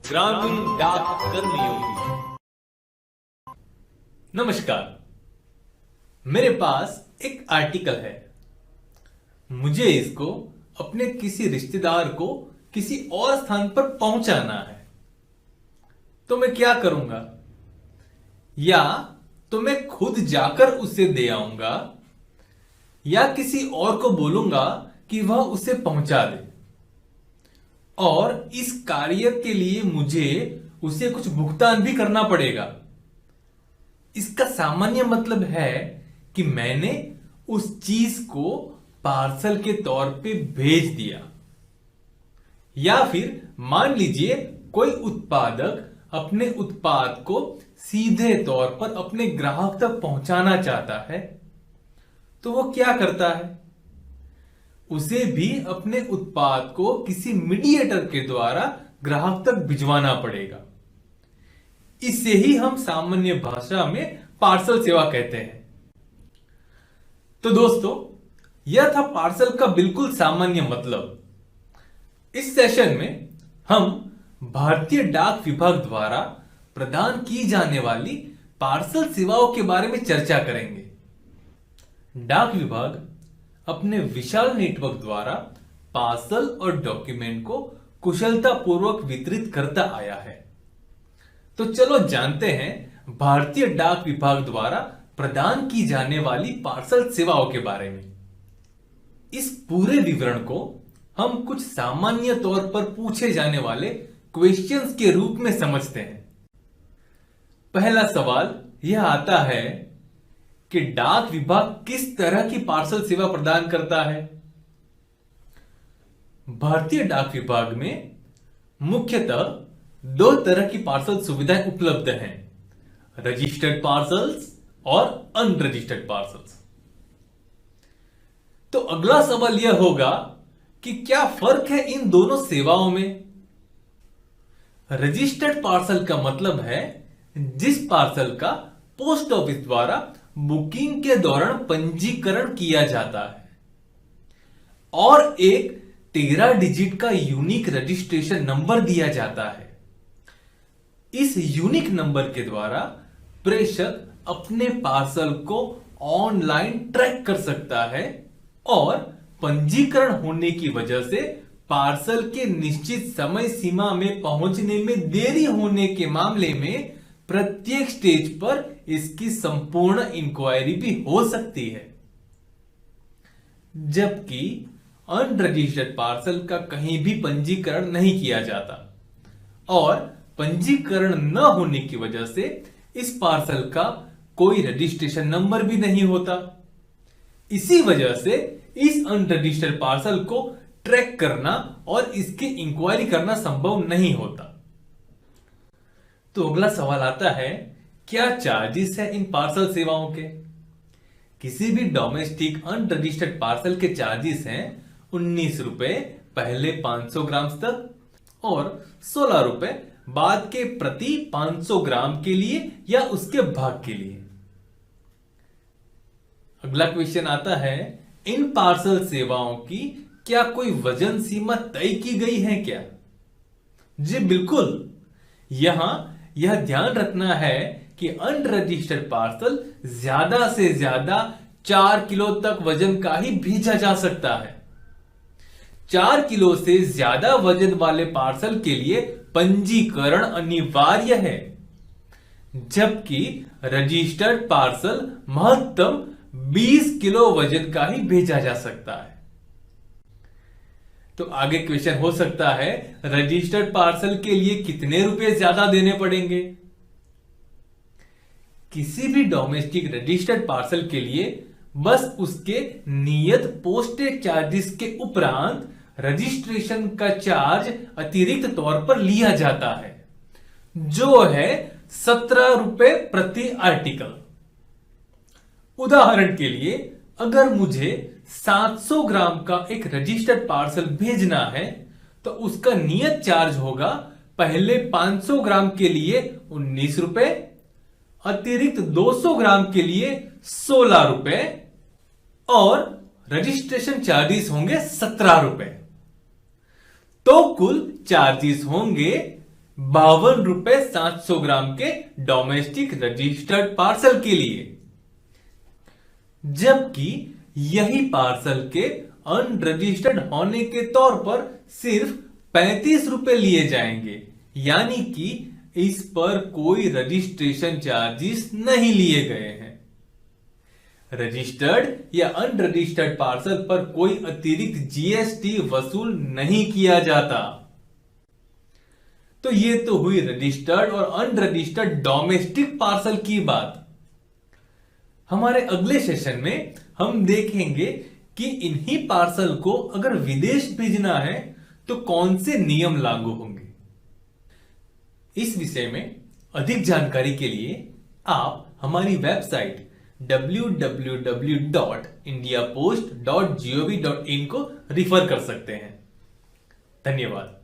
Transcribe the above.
ग्रामीण डाक कर्मियों की। नमस्कार, मेरे पास एक आर्टिकल है। मुझे इसको अपने किसी रिश्तेदार को किसी और स्थान पर पहुंचाना है। तो मैं क्या करूंगा? या तो मैं खुद जाकर उसे दे आऊंगा, या किसी और को बोलूंगा कि वह उसे पहुंचा दे। और इस कार्य के लिए मुझे उसे कुछ भुगतान भी करना पड़ेगा। इसका सामान्य मतलब है कि मैंने उस चीज को पार्सल के तौर पे भेज दिया। या फिर मान लीजिए कोई उत्पादक अपने उत्पाद को सीधे तौर पर अपने ग्राहक तक पहुंचाना चाहता है, तो वो क्या करता है? उसे भी अपने उत्पाद को किसी मीडिएटर के द्वारा ग्राहक तक भिजवाना पड़ेगा। इसे ही हम सामान्य भाषा में पार्सल सेवा कहते हैं। तो दोस्तों, यह था पार्सल का बिल्कुल सामान्य मतलब। इस सेशन में हम भारतीय डाक विभाग द्वारा प्रदान की जाने वाली पार्सल सेवाओं के बारे में चर्चा करेंगे। डाक विभाग अपने विशाल नेटवर्क द्वारा पार्सल और डॉक्यूमेंट को कुशलतापूर्वक वितरित करता आया है। तो चलो जानते हैं भारतीय डाक विभाग द्वारा प्रदान की जाने वाली पार्सल सेवाओं के बारे में। इस पूरे विवरण को हम कुछ सामान्य तौर पर पूछे जाने वाले क्वेश्चंस के रूप में समझते हैं। पहला सवाल यह आता है कि डाक विभाग किस तरह की पार्सल सेवा प्रदान करता है। भारतीय डाक विभाग में मुख्यतः दो तरह की पार्सल सुविधाएं उपलब्ध हैं, रजिस्टर्ड पार्सल्स और अनरजिस्टर्ड पार्सल्स। तो अगला सवाल यह होगा कि क्या फर्क है इन दोनों सेवाओं में। रजिस्टर्ड पार्सल का मतलब है जिस पार्सल का पोस्ट ऑफिस द्वारा बुकिंग के दौरान पंजीकरण किया जाता है और एक 13 डिजिट का यूनिक रजिस्ट्रेशन नंबर दिया जाता है। इस यूनिक नंबर के द्वारा प्रेषक अपने पार्सल को ऑनलाइन ट्रैक कर सकता है और पंजीकरण होने की वजह से पार्सल के निश्चित समय सीमा में पहुंचने में देरी होने के मामले में प्रत्येक स्टेज पर इसकी संपूर्ण इंक्वायरी भी हो सकती है। जबकि अनरजिस्टर्ड पार्सल का कहीं भी पंजीकरण नहीं किया जाता और पंजीकरण न होने की वजह से इस पार्सल का कोई रजिस्ट्रेशन नंबर भी नहीं होता। इसी वजह से इस अनरजिस्टर्ड पार्सल को ट्रैक करना और इसकी इंक्वायरी करना संभव नहीं होता। तो अगला सवाल आता है, क्या चार्जेस है इन पार्सल सेवाओं के। किसी भी डोमेस्टिक अनरजिस्टर्ड पार्सल के चार्जेस हैं 19 रुपए पहले 500 ग्राम तक और 16 रुपए बाद के प्रति 500 ग्राम के लिए या उसके भाग के लिए। अगला क्वेश्चन आता है, इन पार्सल सेवाओं की क्या कोई वजन सीमा तय की गई है क्या? जी बिल्कुल। यहां यह ध्यान रखना है कि अनरजिस्टर्ड पार्सल ज्यादा से ज्यादा 4 किलो तक वजन का ही भेजा जा सकता है। 4 किलो से ज्यादा वजन वाले पार्सल के लिए पंजीकरण अनिवार्य है, जबकि रजिस्टर्ड पार्सल महत्तम 20 किलो वजन का ही भेजा जा सकता है। तो आगे क्वेश्चन हो सकता है, रजिस्टर्ड पार्सल के लिए कितने रुपए ज्यादा देने पड़ेंगे? किसी भी डोमेस्टिक रजिस्टर्ड पार्सल के लिए बस उसके नियत पोस्टेज चार्जेस के उपरांत रजिस्ट्रेशन का चार्ज अतिरिक्त तौर पर लिया जाता है, जो है 17 रुपए प्रति आर्टिकल। उदाहरण के लिए, अगर मुझे 700 ग्राम का एक रजिस्टर्ड पार्सल भेजना है तो उसका नियत चार्ज होगा पहले 500 ग्राम के लिए 19 रुपए, अतिरिक्त 200 ग्राम के लिए 16 रुपए और रजिस्ट्रेशन चार्जेस होंगे 17 रुपए। तो कुल चार्जेस होंगे ₹52.700 के डोमेस्टिक रजिस्टर्ड पार्सल के लिए, जबकि यही पार्सल के अनरजिस्टर्ड होने के तौर पर सिर्फ ₹35 लिए जाएंगे, यानी कि इस पर कोई रजिस्ट्रेशन चार्जेस नहीं लिए गए हैं। रजिस्टर्ड या अनरजिस्टर्ड पार्सल पर कोई अतिरिक्त जीएसटी वसूल नहीं किया जाता। तो ये तो हुई रजिस्टर्ड और अनरजिस्टर्ड डोमेस्टिक पार्सल की बात। हमारे अगले सेशन में हम देखेंगे कि इन्हीं पार्सल को अगर विदेश भेजना है तो कौन से नियम लागू होंगे। इस विषय में अधिक जानकारी के लिए आप हमारी वेबसाइट www.indiapost.gov.in को रिफर कर सकते हैं। धन्यवाद।